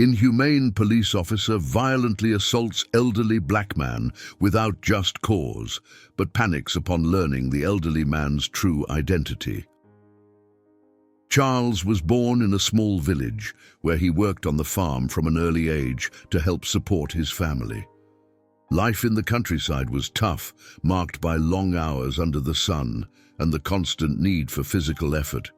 Inhumane police officer violently assaults elderly black man without just cause, but panics upon learning the elderly man's true identity. Charles was born in a small village where he worked on the farm from an early age to help support his family. Life in the countryside was tough, marked by long hours under the sun and the constant need for physical effort.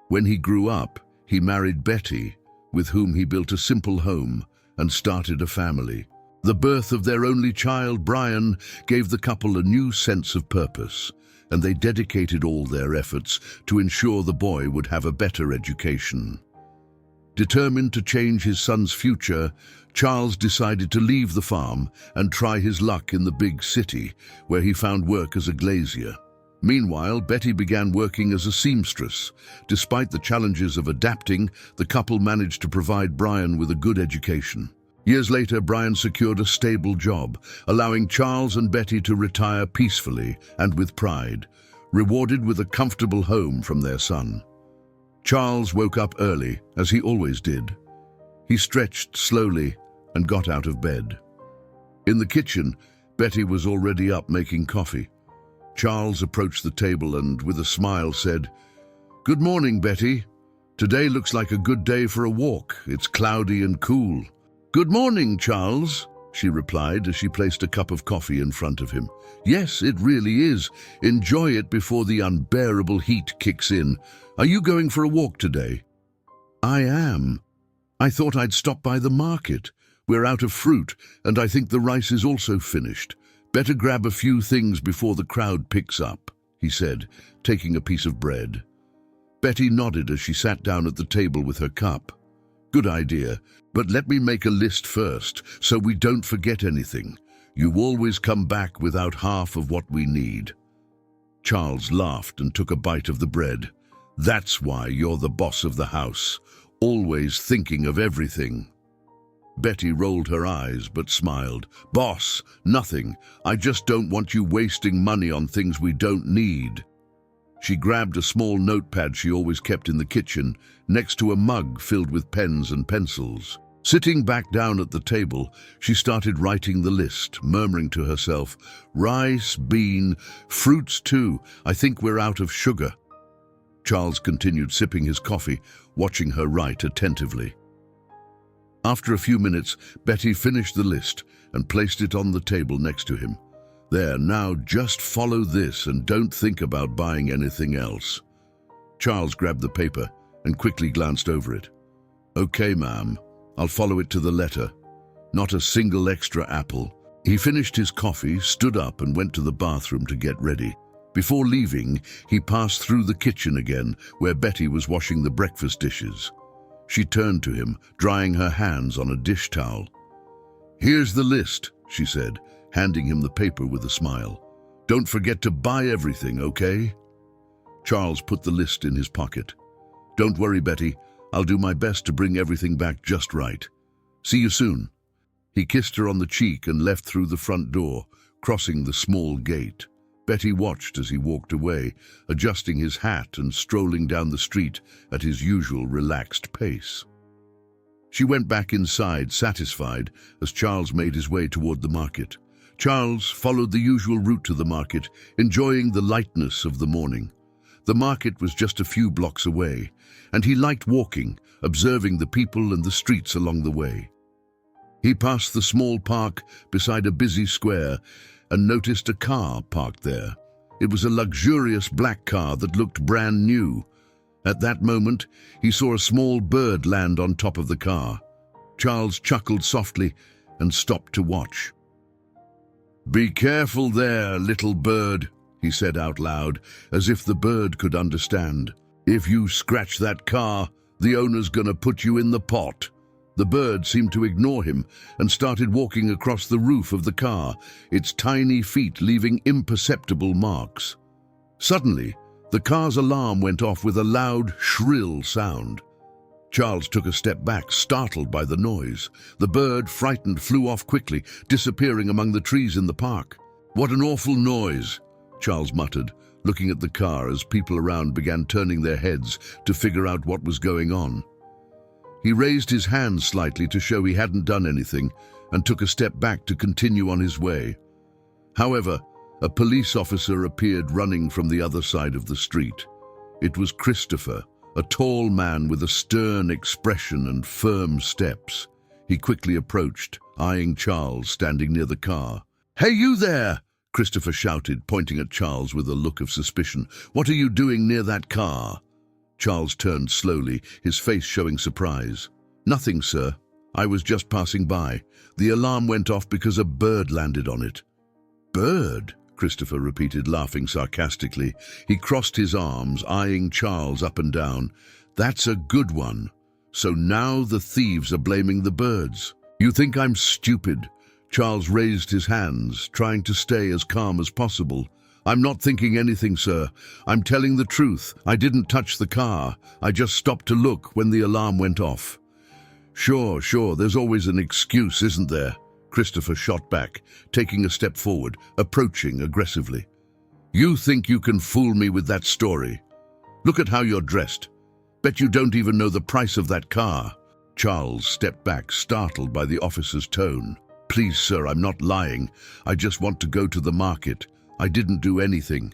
When he grew up, he married Betty, with whom he built a simple home and started a family. The birth of their only child, Brian, gave the couple a new sense of purpose, and they dedicated all their efforts to ensure the boy would have a better education. Determined to change his son's future, Charles decided to leave the farm and try his luck in the big city, where he found work as a glazier. Meanwhile, Betty began working as a seamstress. Despite the challenges of adapting, the couple managed to provide Brian with a good education. Years later, Brian secured a stable job, allowing Charles and Betty to retire peacefully and with pride, rewarded with a comfortable home from their son. Charles woke up early, as he always did. He stretched slowly and got out of bed. In the kitchen, Betty was already up making coffee. Charles approached the table and, with a smile, said, "Good morning, Betty. Today looks like a good day for a walk. It's cloudy and cool." "Good morning, Charles," she replied as she placed a cup of coffee in front of him. "Yes, it really is. Enjoy it before the unbearable heat kicks in. Are you going for a walk today?" "I am. I thought I'd stop by the market. We're out of fruit, and I think the rice is also finished. Better grab a few things before the crowd picks up," he said, taking a piece of bread. Betty nodded as she sat down at the table with her cup. "Good idea, but let me make a list first, so we don't forget anything. You always come back without half of what we need." Charles laughed and took a bite of the bread. "That's why you're the boss of the house, always thinking of everything." Betty rolled her eyes but smiled. "Boss, nothing. I just don't want you wasting money on things we don't need." She grabbed a small notepad she always kept in the kitchen, next to a mug filled with pens and pencils. Sitting back down at the table, she started writing the list, murmuring to herself, "Rice, bean, fruits too. I think we're out of sugar." Charles continued sipping his coffee, watching her write attentively. After a few minutes, Betty finished the list and placed it on the table next to him. "There, now just follow this and don't think about buying anything else." Charles grabbed the paper and quickly glanced over it. "Okay, ma'am, I'll follow it to the letter. Not a single extra apple." He finished his coffee, stood up and went to the bathroom to get ready. Before leaving, he passed through the kitchen again, where Betty was washing the breakfast dishes. She turned to him, drying her hands on a dish towel. "Here's the list," she said, handing him the paper with a smile. "Don't forget to buy everything, okay?" Charles put the list in his pocket. "Don't worry, Betty. I'll do my best to bring everything back just right. See you soon." He kissed her on the cheek and left through the front door, crossing the small gate. Betty watched as he walked away, adjusting his hat and strolling down the street at his usual relaxed pace. She went back inside, satisfied, as Charles made his way toward the market. Charles followed the usual route to the market, enjoying the lightness of the morning. The market was just a few blocks away, and he liked walking, observing the people and the streets along the way. He passed the small park beside a busy square and noticed a car parked there. It was a luxurious black car that looked brand new. At that moment, he saw a small bird land on top of the car. Charles chuckled softly and stopped to watch. "Be careful there, little bird," he said out loud, as if the bird could understand. "If you scratch that car, the owner's gonna put you in the pot." The bird seemed to ignore him and started walking across the roof of the car, its tiny feet leaving imperceptible marks. Suddenly, the car's alarm went off with a loud, shrill sound. Charles took a step back, startled by the noise. The bird, frightened, flew off quickly, disappearing among the trees in the park. "What an awful noise," Charles muttered, looking at the car as people around began turning their heads to figure out what was going on. He raised his hand slightly to show he hadn't done anything and took a step back to continue on his way. However, a police officer appeared running from the other side of the street. It was Christopher, a tall man with a stern expression and firm steps. He quickly approached, eyeing Charles standing near the car. "Hey, you there!" Christopher shouted, pointing at Charles with a look of suspicion. "What are you doing near that car?" Charles turned slowly, his face showing surprise. "Nothing, sir. I was just passing by. The alarm went off because a bird landed on it." "Bird?" Christopher repeated, laughing sarcastically. He crossed his arms, eyeing Charles up and down. "That's a good one. So now the thieves are blaming the birds. You think I'm stupid?" Charles raised his hands, trying to stay as calm as possible. "I'm not thinking anything, sir. I'm telling the truth. I didn't touch the car. I just stopped to look when the alarm went off." Sure, there's always an excuse, isn't there?" Christopher shot back, taking a step forward, approaching aggressively. "You think you can fool me with that story? Look at how you're dressed. Bet you don't even know the price of that car." Charles stepped back, startled by the officer's tone. "Please, sir, I'm not lying. I just want to go to the market. I didn't do anything."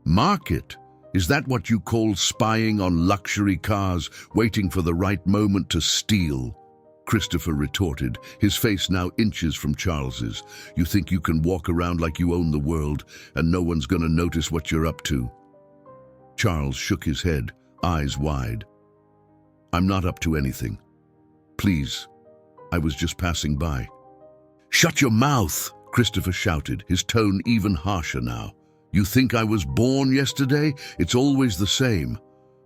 "Market? Is that what you call spying on luxury cars, waiting for the right moment to steal?" Christopher retorted, his face now inches from Charles's. "You think you can walk around like you own the world and no one's gonna notice what you're up to?" Charles shook his head, eyes wide. "I'm not up to anything. Please, I was just passing by." "Shut your mouth!" Christopher shouted, his tone even harsher now. "You think I was born yesterday? It's always the same.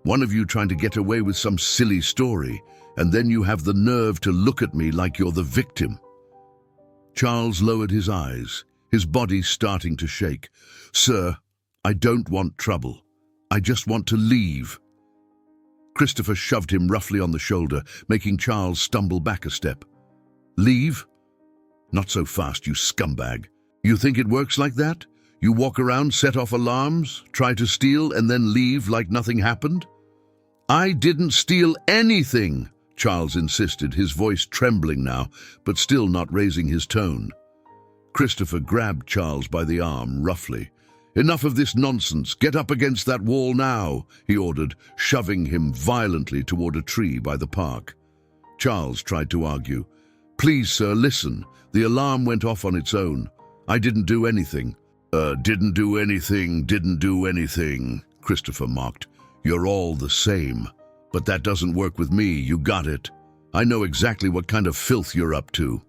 One of you trying to get away with some silly story, and then you have the nerve to look at me like you're the victim." Charles lowered his eyes, his body starting to shake. "Sir, I don't want trouble. I just want to leave." Christopher shoved him roughly on the shoulder, making Charles stumble back a step. "Leave? Not so fast, you scumbag. You think it works like that? You walk around, set off alarms, try to steal, and then leave like nothing happened?" "I didn't steal anything," Charles insisted, his voice trembling now, but still not raising his tone. Christopher grabbed Charles by the arm roughly. "Enough of this nonsense. Get up against that wall now," he ordered, shoving him violently toward a tree by the park. Charles tried to argue. "Please, sir, listen. The alarm went off on its own. I didn't do anything." Didn't do anything, Christopher mocked. "You're all the same. But that doesn't work with me, you got it. I know exactly what kind of filth you're up to."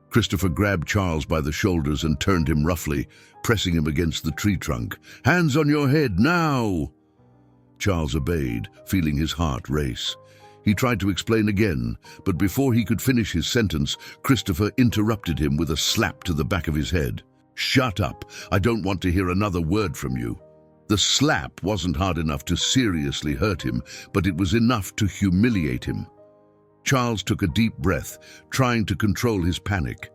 Christopher grabbed Charles by the shoulders and turned him roughly, pressing him against the tree trunk. "Hands on your head, now!" Charles obeyed, feeling his heart race. He tried to explain again, but before he could finish his sentence, Christopher interrupted him with a slap to the back of his head. "Shut up. I don't want to hear another word from you." The slap wasn't hard enough to seriously hurt him, but it was enough to humiliate him. Charles took a deep breath, trying to control his panic.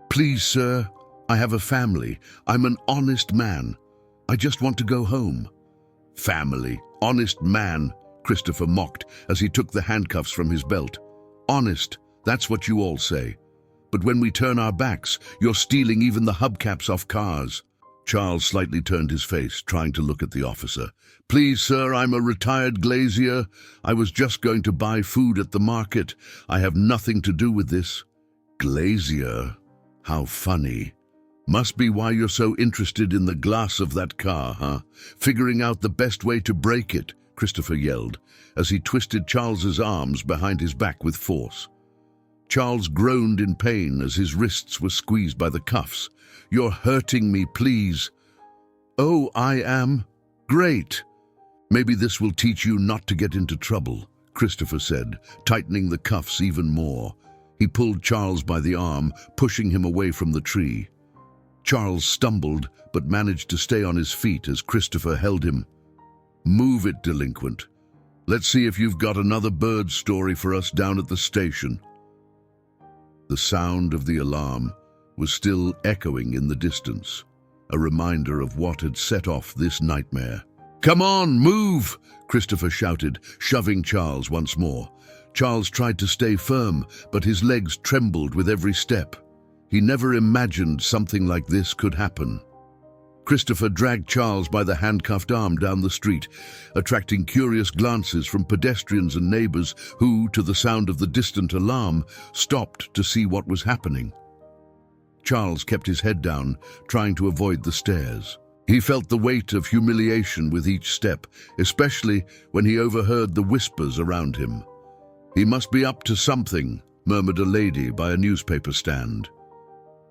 "Please, sir, I have a family. I'm an honest man. I just want to go home." "Family? Honest man?" Christopher mocked as he took the handcuffs from his belt. "Honest, that's what you all say. But when we turn our backs, you're stealing even the hubcaps off cars." Charles slightly turned his face, trying to look at the officer. "Please, sir, I'm a retired glazier. I was just going to buy food at the market. I have nothing to do with this." "Glazier? How funny. Must be why you're so interested in the glass of that car, huh? Figuring out the best way to break it," Christopher yelled, as he twisted Charles's arms behind his back with force. Charles groaned in pain as his wrists were squeezed by the cuffs. "You're hurting me, please." "Oh, I am? Great. Maybe this will teach you not to get into trouble," Christopher said, tightening the cuffs even more. He pulled Charles by the arm, pushing him away from the tree. Charles stumbled, but managed to stay on his feet as Christopher held him. "Move it, delinquent. Let's see if you've got another bird story for us down at the station." The sound of the alarm was still echoing in the distance, a reminder of what had set off this nightmare. "Come on, move!" Christopher shouted, shoving Charles once more. Charles tried to stay firm, but his legs trembled with every step. He never imagined something like this could happen. Christopher dragged Charles by the handcuffed arm down the street, attracting curious glances from pedestrians and neighbors who, to the sound of the distant alarm, stopped to see what was happening. Charles kept his head down, trying to avoid the stares. He felt the weight of humiliation with each step, especially when he overheard the whispers around him. "He must be up to something," murmured a lady by a newspaper stand.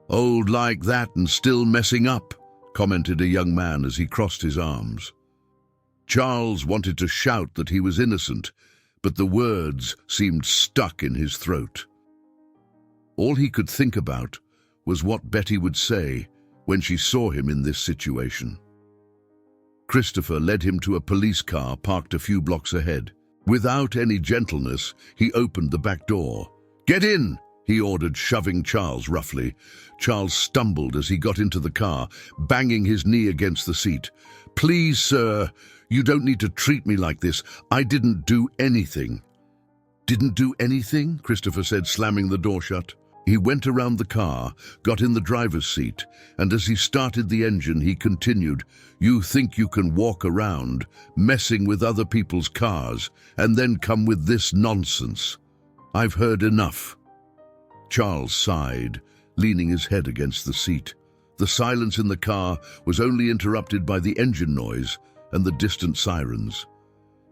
"Old like that and still messing up," commented a young man as he crossed his arms. Charles wanted to shout that he was innocent, but the words seemed stuck in his throat. All he could think about was what Betty would say when she saw him in this situation. Christopher led him to a police car parked a few blocks ahead. Without any gentleness, he opened the back door. "Get in!" he ordered, shoving Charles roughly. Charles stumbled as he got into the car, banging his knee against the seat. "Please, sir, you don't need to treat me like this. I didn't do anything." "Didn't do anything?" Christopher said, slamming the door shut. He went around the car, got in the driver's seat, and as he started the engine, he continued, "You think you can walk around, messing with other people's cars, and then come with this nonsense? I've heard enough." Charles sighed, leaning his head against the seat. The silence in the car was only interrupted by the engine noise and the distant sirens.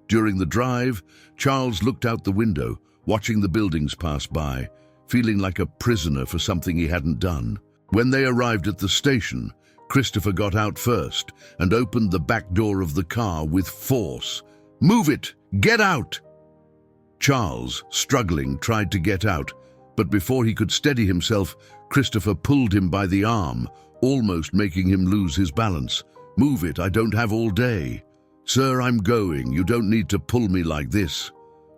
During the drive, Charles looked out the window, watching the buildings pass by, feeling like a prisoner for something he hadn't done. When they arrived at the station, Christopher got out first and opened the back door of the car with force. "Move it! Get out!" Charles, struggling, tried to get out, but before he could steady himself, Christopher pulled him by the arm, almost making him lose his balance. "Move it, I don't have all day." "Sir, I'm going. You don't need to pull me like this,"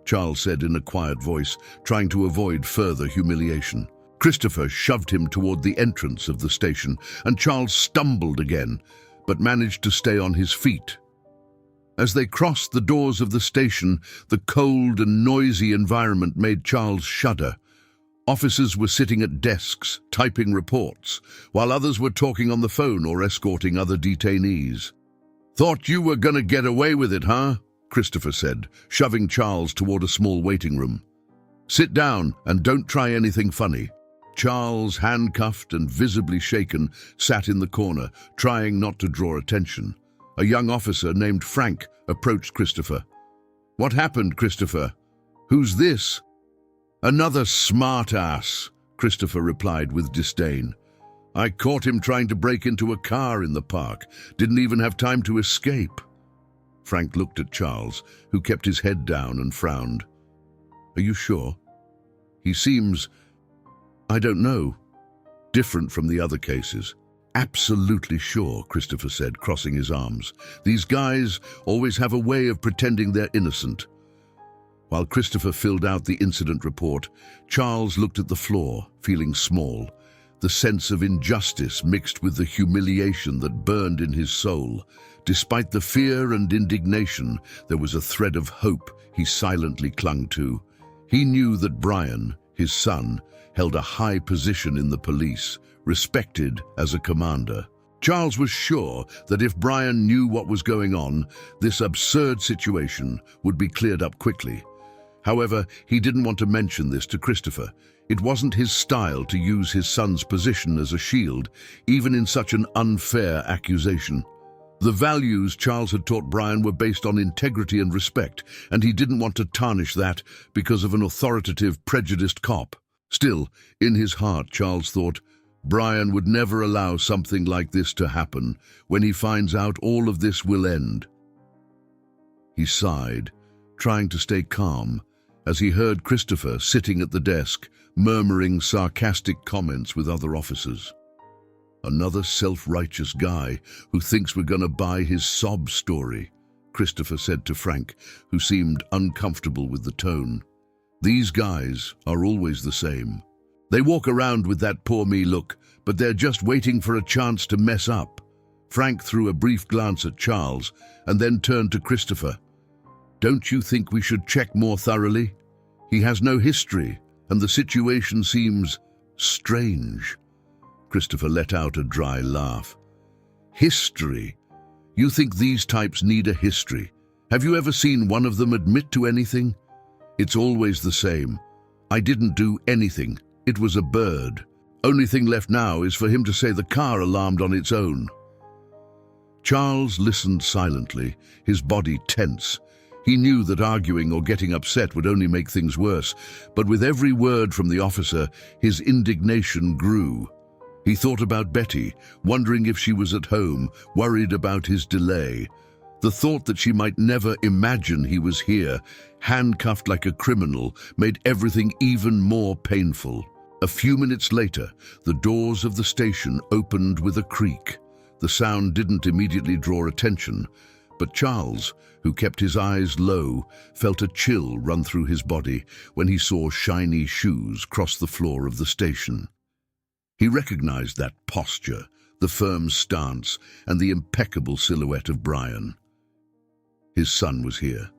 Charles said in a quiet voice, trying to avoid further humiliation. Christopher shoved him toward the entrance of the station, and Charles stumbled again, but managed to stay on his feet. As they crossed the doors of the station, the cold and noisy environment made Charles shudder. Officers were sitting at desks, typing reports, while others were talking on the phone or escorting other detainees. "Thought you were gonna get away with it, huh?" Christopher said, shoving Charles toward a small waiting room. "Sit down and don't try anything funny." Charles, handcuffed and visibly shaken, sat in the corner, trying not to draw attention. A young officer named Frank approached Christopher. "What happened, Christopher? Who's this?" "Another smart-ass," Christopher replied with disdain. "I caught him trying to break into a car in the park. Didn't even have time to escape." Frank looked at Charles, who kept his head down and frowned. "Are you sure? He seems, I don't know, different from the other cases." "Absolutely sure," Christopher said, crossing his arms. "These guys always have a way of pretending they're innocent." While Christopher filled out the incident report, Charles looked at the floor, feeling small. The sense of injustice mixed with the humiliation that burned in his soul. Despite the fear and indignation, there was a thread of hope he silently clung to. He knew that Brian, his son, held a high position in the police, respected as a commander. Charles was sure that if Brian knew what was going on, this absurd situation would be cleared up quickly. However, he didn't want to mention this to Christopher. It wasn't his style to use his son's position as a shield, even in such an unfair accusation. The values Charles had taught Brian were based on integrity and respect, and he didn't want to tarnish that because of an authoritative, prejudiced cop. Still, in his heart, Charles thought, Brian would never allow something like this to happen. When he finds out, all of this will end. He sighed, trying to stay calm, as he heard Christopher sitting at the desk, murmuring sarcastic comments with other officers. "Another self-righteous guy who thinks we're gonna buy his sob story," Christopher said to Frank, who seemed uncomfortable with the tone. "These guys are always the same. They walk around with that poor me look, but they're just waiting for a chance to mess up." Frank threw a brief glance at Charles and then turned to Christopher. "Don't you think we should check more thoroughly?" He has no history, and the situation seems strange. Christopher let out a dry laugh. History? You think these types need a history? Have you ever seen one of them admit to anything? It's always the same. I didn't do anything. It was a bird. Only thing left now is for him to say the car alarmed on its own. Charles listened silently, his body tense. He knew that arguing or getting upset would only make things worse, but with every word from the officer, his indignation grew. He thought about Betty, wondering if she was at home, worried about his delay. The thought that she might never imagine he was here, handcuffed like a criminal, made everything even more painful. A few minutes later, the doors of the station opened with a creak. The sound didn't immediately draw attention, but Charles, who kept his eyes low, felt a chill run through his body when he saw shiny shoes cross the floor of the station. He recognized that posture, the firm stance, and the impeccable silhouette of Brian. His son was here.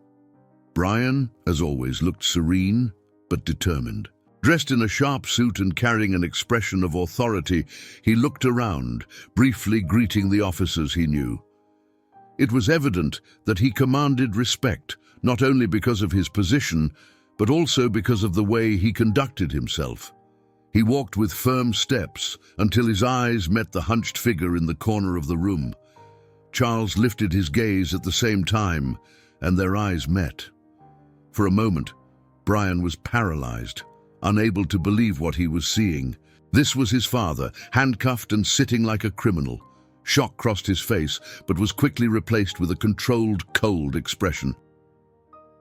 Brian, as always, looked serene but determined. Dressed in a sharp suit and carrying an expression of authority, he looked around, briefly greeting the officers he knew. It was evident that he commanded respect, not only because of his position, but also because of the way he conducted himself. He walked with firm steps until his eyes met the hunched figure in the corner of the room. Charles lifted his gaze at the same time, and their eyes met. For a moment, Brian was paralyzed, unable to believe what he was seeing. This was his father, handcuffed and sitting like a criminal. Shock crossed his face, but was quickly replaced with a controlled, cold expression.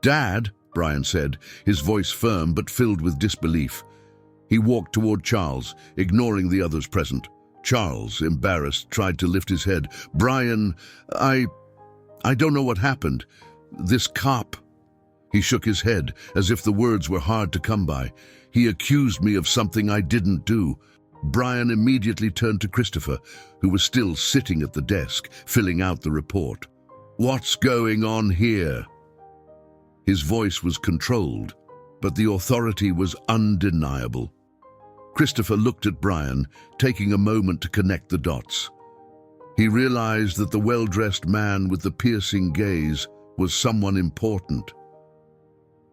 "Dad," Brian said, his voice firm but filled with disbelief. He walked toward Charles, ignoring the others present. Charles, embarrassed, tried to lift his head. "Brian, I don't know what happened. This cop..." He shook his head, as if the words were hard to come by. "He accused me of something I didn't do." Brian immediately turned to Christopher, who was still sitting at the desk, filling out the report. "What's going on here?" His voice was controlled, but the authority was undeniable. Christopher looked at Brian, taking a moment to connect the dots. He realized that the well-dressed man with the piercing gaze was someone important.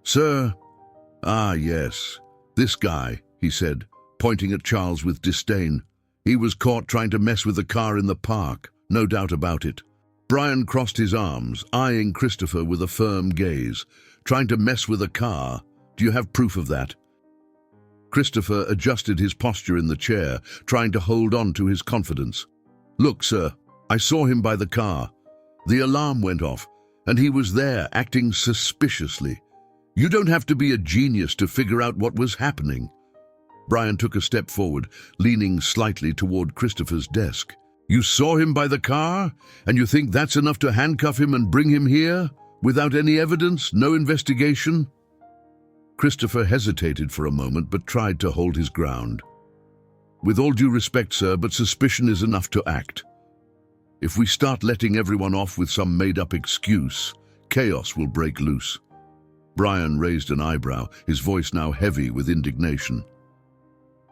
"Sir?" "Ah, yes. This guy," he said, pointing at Charles with disdain. "He was caught trying to mess with a car in the park, no doubt about it." Brian crossed his arms, eyeing Christopher with a firm gaze. "Trying to mess with a car? Do you have proof of that?" Christopher adjusted his posture in the chair, trying to hold on to his confidence. "Look, sir, I saw him by the car. The alarm went off, and he was there, acting suspiciously. You don't have to be a genius to figure out what was happening." Brian took a step forward, leaning slightly toward Christopher's desk. "You saw him by the car, and you think that's enough to handcuff him and bring him here? Without any evidence, no investigation?" Christopher hesitated for a moment, but tried to hold his ground. "With all due respect, sir, but suspicion is enough to act. If we start letting everyone off with some made-up excuse, chaos will break loose." Brian raised an eyebrow, his voice now heavy with indignation.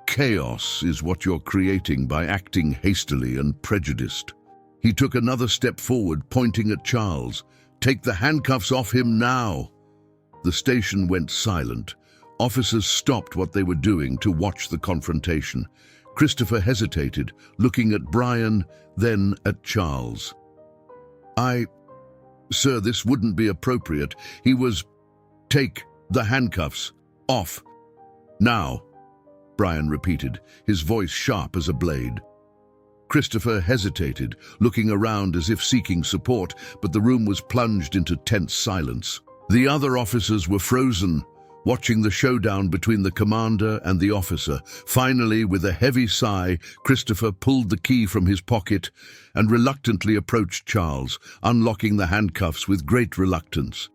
"Chaos is what you're creating by acting hastily and prejudiced." He took another step forward, pointing at Charles. "Take the handcuffs off him now." The station went silent. Officers stopped what they were doing to watch the confrontation. Christopher hesitated, looking at Brian, then at Charles. Sir, this wouldn't be appropriate. He was..." "Take the handcuffs off now," Brian repeated, his voice sharp as a blade. Christopher hesitated, looking around as if seeking support, but the room was plunged into tense silence. The other officers were frozen, watching the showdown between the commander and the officer. Finally, with a heavy sigh, Christopher pulled the key from his pocket and reluctantly approached Charles, unlocking the handcuffs with great reluctance.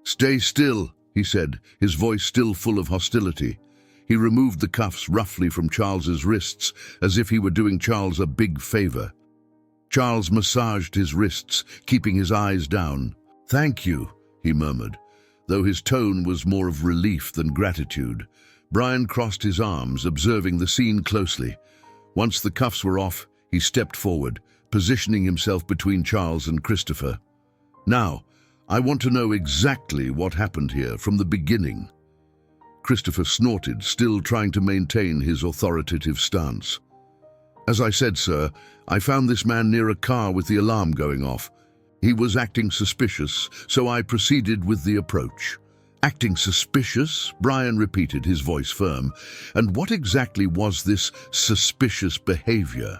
"Stay still," he said, his voice still full of hostility. He removed the cuffs roughly from Charles's wrists, as if he were doing Charles a big favor. Charles massaged his wrists, keeping his eyes down. "Thank you," he murmured. though his tone was more of relief than gratitude. Brian crossed his arms, observing the scene closely. Once the cuffs were off, he stepped forward, positioning himself between Charles and Christopher. "Now, I want to know exactly what happened here from the beginning." Christopher snorted, still trying to maintain his authoritative stance. "As I said, sir, I found this man near a car with the alarm going off. He was acting suspicious, so I proceeded with the approach." "Acting suspicious?" Brian repeated, his voice firm. "And what exactly was this suspicious behavior?"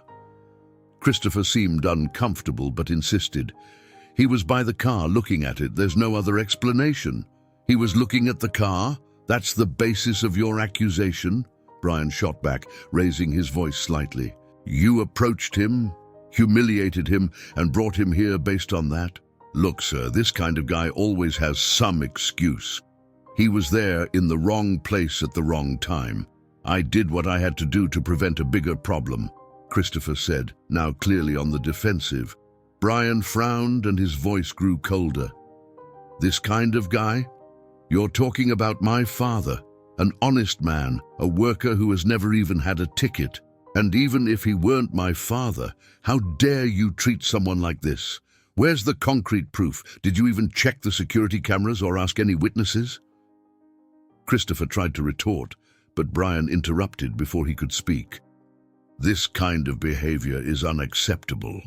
Christopher seemed uncomfortable but insisted. "He was by the car looking at it. There's no other explanation." "He was looking at the car? That's the basis of your accusation?" Brian shot back, raising his voice slightly. "You approached him, humiliated him, and brought him here based on that? Look, sir, this kind of guy always has some excuse. He was there in the wrong place at the wrong time. I did what I had to do to prevent a bigger problem," Christopher said, now clearly on the defensive. Brian frowned and his voice grew colder. "This kind of guy? You're talking about my father, an honest man, a worker who has never even had a ticket. And even if he weren't my father, how dare you treat someone like this? Where's the concrete proof? Did you even check the security cameras or ask any witnesses?" Christopher tried to retort, but Brian interrupted before he could speak. "This kind of behavior is unacceptable.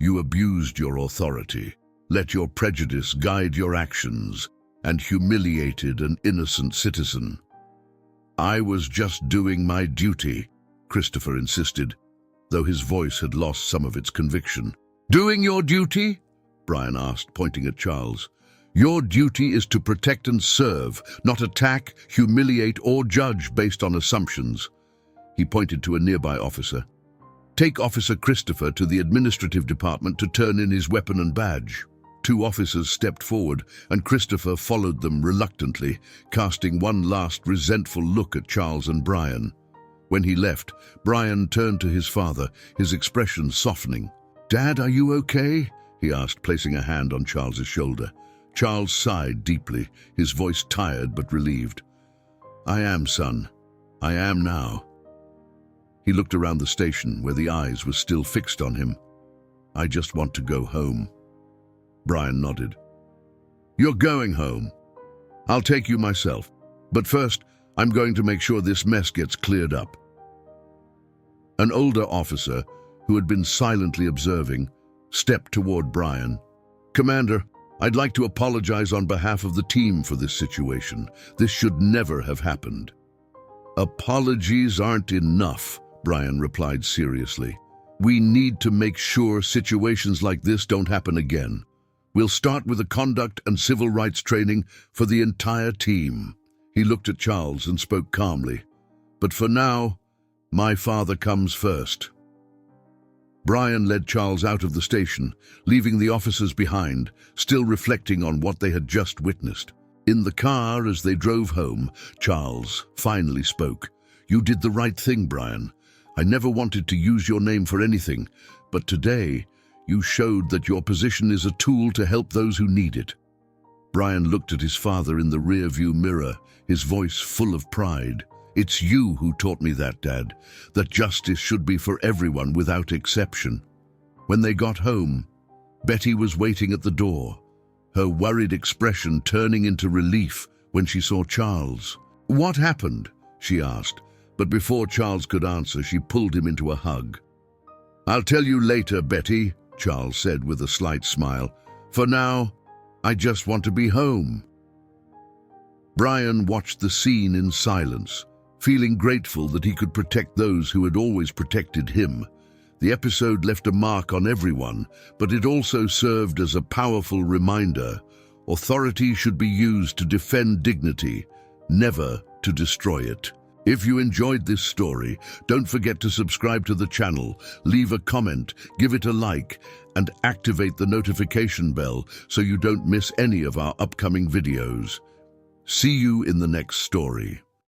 You abused your authority, let your prejudice guide your actions, and humiliated an innocent citizen." "I was just doing my duty," Christopher insisted, though his voice had lost some of its conviction. "Doing your duty?" Brian asked, pointing at Charles. "Your duty is to protect and serve, not attack, humiliate, or judge based on assumptions." He pointed to a nearby officer. "Take Officer Christopher to the administrative department to turn in his weapon and badge." Two officers stepped forward, and Christopher followed them reluctantly, casting one last resentful look at Charles and Brian. When he left, Brian turned to his father, his expression softening. "Dad, are you okay?" he asked, placing a hand on Charles's shoulder. Charles sighed deeply, his voice tired but relieved. "I am, son. I am now." He looked around the station, where the eyes were still fixed on him. "I just want to go home." Brian nodded. "You're going home. I'll take you myself. But first, I'm going to make sure this mess gets cleared up." An older officer, who had been silently observing, stepped toward Brian. "Commander, I'd like to apologize on behalf of the team for this situation. This should never have happened." "Apologies aren't enough," Brian replied seriously. "We need to make sure situations like this don't happen again. We'll start with a conduct and civil rights training for the entire team." He looked at Charles and spoke calmly. "But for now, my father comes first." Brian led Charles out of the station, leaving the officers behind, still reflecting on what they had just witnessed. In the car, as they drove home, Charles finally spoke. "You did the right thing, Brian. I never wanted to use your name for anything, but today you showed that your position is a tool to help those who need it." Brian looked at his father in the rearview mirror, his voice full of pride. "It's you who taught me that, Dad, that justice should be for everyone without exception." When they got home, Betty was waiting at the door, her worried expression turning into relief when she saw Charles. "What happened?" she asked, but before Charles could answer, she pulled him into a hug. "I'll tell you later, Betty," Charles said with a slight smile. "For now, I just want to be home." Brian watched the scene in silence, feeling grateful that he could protect those who had always protected him. The episode left a mark on everyone, but it also served as a powerful reminder. Authority should be used to defend dignity, never to destroy it. If you enjoyed this story, don't forget to subscribe to the channel, leave a comment, give it a like, and activate the notification bell so you don't miss any of our upcoming videos. See you in the next story.